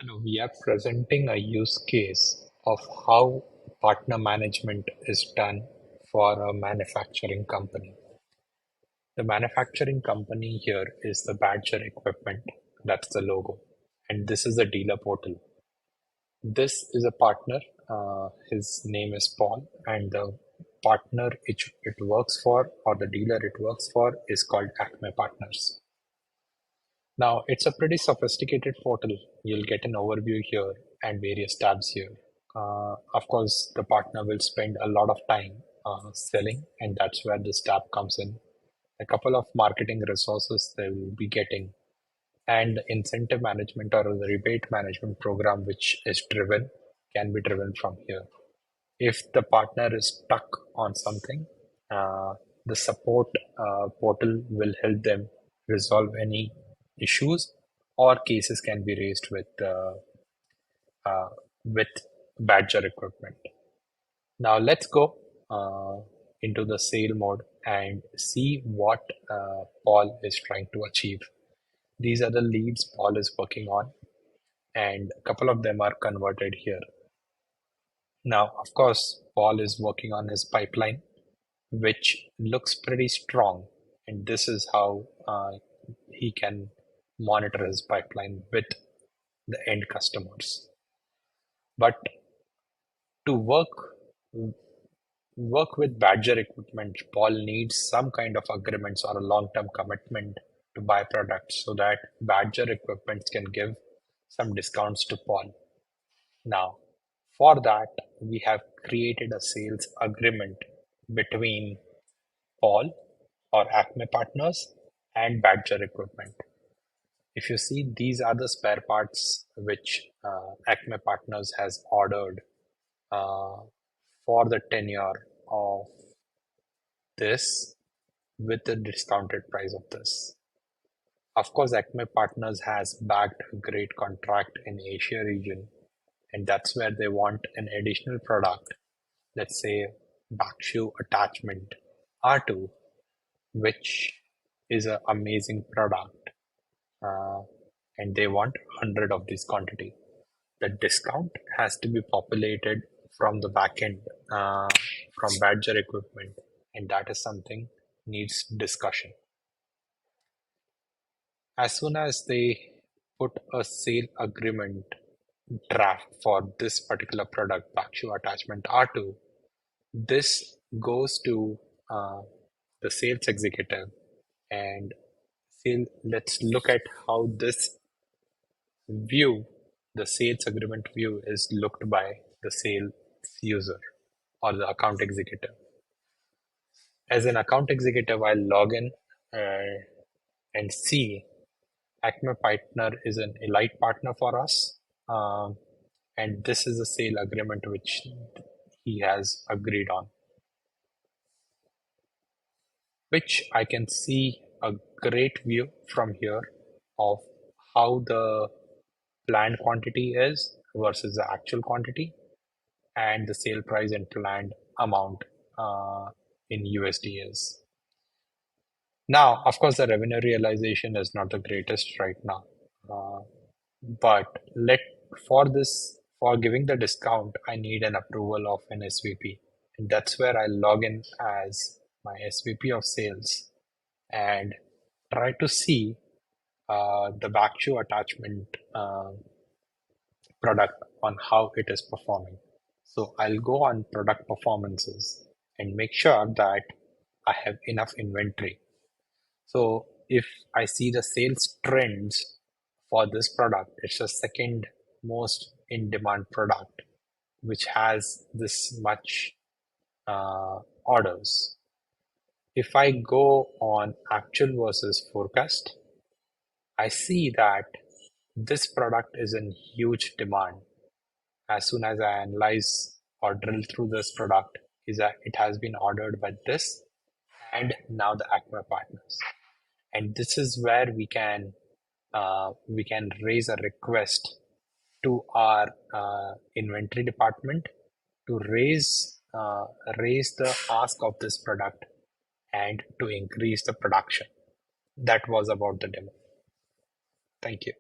We are presenting a use case of how partner management is done for a manufacturing company. The manufacturing company here is the Badger Equipment, that's the logo, and this is a dealer portal. This is a partner, his name is Paul, and the partner it works for, or the dealer it works for, is called Acme Partners. Now, it's a pretty sophisticated portal. You'll get an overview here and various tabs here. Of course, the partner will spend a lot of time selling, and that's where this tab comes in. A couple of marketing resources they will be getting, and incentive management or the rebate management program, which is driven, can be driven from here. If the partner is stuck on something, the support portal will help them resolve any issues, or cases can be raised uh, with Badger Equipment. Now let's go into the sale mode and see what Paul is trying to achieve. These are the leads Paul is working on, and a couple of them are converted here. Now, of course, Paul is working on his pipeline, which looks pretty strong, and this is how he can monitor his pipeline with the end customers. But to work with Badger Equipment, Paul needs some kind of agreements or a long-term commitment to buy products so that Badger Equipment can give some discounts to Paul. Now, for that, we have created a sales agreement between Paul or Acme Partners and Badger Equipment. If you see, these are the spare parts which Acme Partners has ordered uh, for the tenure of this with the discounted price of this. Of course, Acme Partners has backed a great contract in Asia region, and that's where they want an additional product, let's say back shoe attachment R2, which is an amazing product, uh, and they want 100 of this quantity. The discount has to be populated from the back end, from Badger Equipment, and that is something needs discussion. As soon as they put a sale agreement draft for this particular product, backshoe attachment R2, this goes to uh, the sales executive, and let's look at how this view, the sales agreement view, is looked by the sales user or the account executive. As an account executive, I'll log in and see Acme Partner is an elite partner for us. And this is a sale agreement which he has agreed on, which I can see a great view from here of how the planned quantity is versus the actual quantity, and the sale price and planned amount in USD is. Now, of course, the revenue realization is not the greatest right now, uh, but let for this for giving the discount, I need an approval of an SVP, and that's where I log in as my SVP of sales and try to see the back shoe attachment product on how it is performing. So I'll go on product performances and make sure that I have enough inventory. So if I see the sales trends for this product, it's the second most in demand product, which has this much orders. If I go on actual versus forecast, I see that this product is in huge demand. As soon as I analyze or drill through this product, is that it has been ordered by this and now the Acme Partners. And this is where we can raise a request to our inventory department to raise the ask of this product and to increase the production. That was about the demo. Thank you.